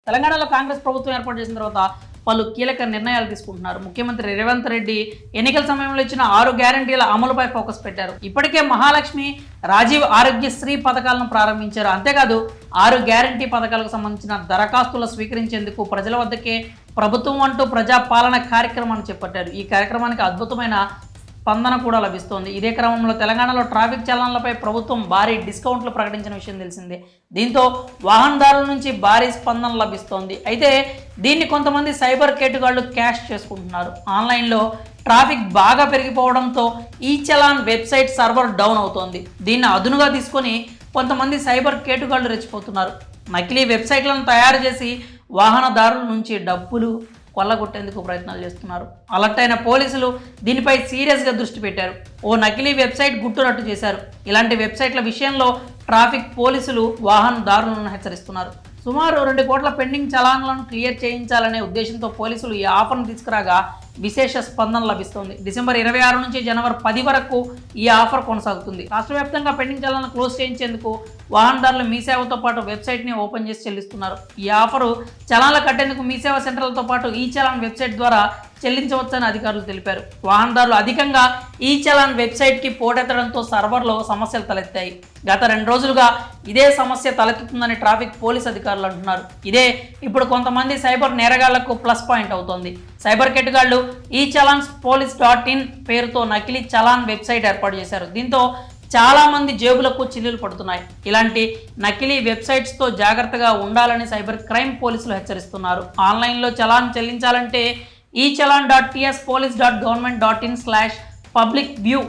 తెలంగాణలో కాంగ్రెస్ ప్రభుత్వం ఏర్పాటు చేసిన తర్వాత పలు కీలక నిర్ణయాలు తీసుకుంటున్నారు. ముఖ్యమంత్రి రేవంత్ రెడ్డి ఎన్నికల సమయంలో ఇచ్చిన 6 గ్యారంటీల అమలుపై ఫోకస్ పెట్టారు. ఇప్పటికే మహాలక్ష్మి, రాజీవ్ ఆరోగ్యశ్రీ పథకాలను ప్రారంభించారు. అంతేకాదు 6 గ్యారంటీ పథకాలకు సంబంధించిన దరఖాస్తులు స్వీకరించేందుకు ప్రజల వద్దకే ప్రభుత్వం అంటూ ప్రజాపాలన కార్యక్రమాన్ని చేపట్టారు. ఈ కార్యక్రమానికి అద్భుతమైన స్పందన కూడా లభిస్తోంది. ఇదే క్రమంలో తెలంగాణలో ట్రాఫిక్ చలనాలపై ప్రభుత్వం భారీ డిస్కౌంట్లు ప్రకటించిన విషయం తెలిసిందే. దీంతో వాహనదారుల నుంచి భారీ స్పందన లభిస్తోంది. అయితే దీన్ని కొంతమంది సైబర్ కేటుగాళ్లు క్యాష్ చేసుకుంటున్నారు. ఆన్లైన్లో ట్రాఫిక్ బాగా పెరిగిపోవడంతో ఈ చలాన్ వెబ్సైట్ సర్వర్ డౌన్ అవుతోంది. దీన్ని అదునుగా తీసుకొని కొంతమంది సైబర్ కేటుగాళ్లు రెచ్చిపోతున్నారు. నకిలీ వెబ్సైట్లను తయారు చేసి వాహనదారుల నుంచి డబ్బులు కొల్లగొట్టేందుకు ప్రయత్నాలు చేస్తున్నారు. అలర్ట్ అయిన పోలీసులు దీనిపై సీరియస్గా దృష్టి పెట్టారు. ఓ నకిలీ వెబ్సైట్ గుట్టురట్టు చేశారు. ఇలాంటి వెబ్సైట్ల విషయంలో ట్రాఫిక్ పోలీసులు వాహనదారులను హెచ్చరిస్తున్నారు. సుమారు 2 కోట్ల పెండింగ్ చలాన్లను క్లియర్ చేయించాలనే ఉద్దేశంతో పోలీసులు ఈ ఆఫర్ను తీసుకురాగా విశేష స్పందన లభిస్తోంది. డిసెంబర్ 26 నుంచి జనవరి 10 వరకు ఈ ఆఫర్ కొనసాగుతుంది. రాష్ట్ర వ్యాప్తంగా పెండింగ్ చలాన్లను క్లోజ్ చేయించేందుకు వాహనదారులు మీ సేవతో పాటు వెబ్సైట్ని ఓపెన్ చేసి చెల్లిస్తున్నారు. ఈ ఆఫరు చలాన్లు కట్టేందుకు మీ సేవ సెంటర్లతో పాటు ఈ చలాన్ వెబ్సైట్ ద్వారా చెల్లించవచ్చని అధికారులు తెలిపారు. వాహనదారులు అధికంగా ఈ చలాన్ వెబ్సైట్కి పోటెత్తడంతో సర్వర్లో సమస్యలు తలెత్తాయి. గత 2 రోజులుగా ఇదే సమస్య తలెత్తుతుందని ట్రాఫిక్ పోలీస్ అధికారులు అంటున్నారు. ఇదే ఇప్పుడు కొంతమంది సైబర్ నేరగాళ్లకు ప్లస్ పాయింట్ అవుతోంది. సైబర్ కేటుగాళ్లు ఈ చలాన్స్ పోలీస్.in పేరుతో నకిలీ చలాన్ వెబ్సైట్ ఏర్పాటు చేశారు. దీంతో చాలా మంది జేబులకు చిల్లులు పడుతున్నాయి. ఇలాంటి నకిలీ వెబ్సైట్స్తో జాగ్రత్తగా ఉండాలని సైబర్ క్రైమ్ పోలీసులు హెచ్చరిస్తున్నారు. ఆన్లైన్లో చలాన్ చెల్లించాలంటే ఈ చలాన్.ts police.government.in/public view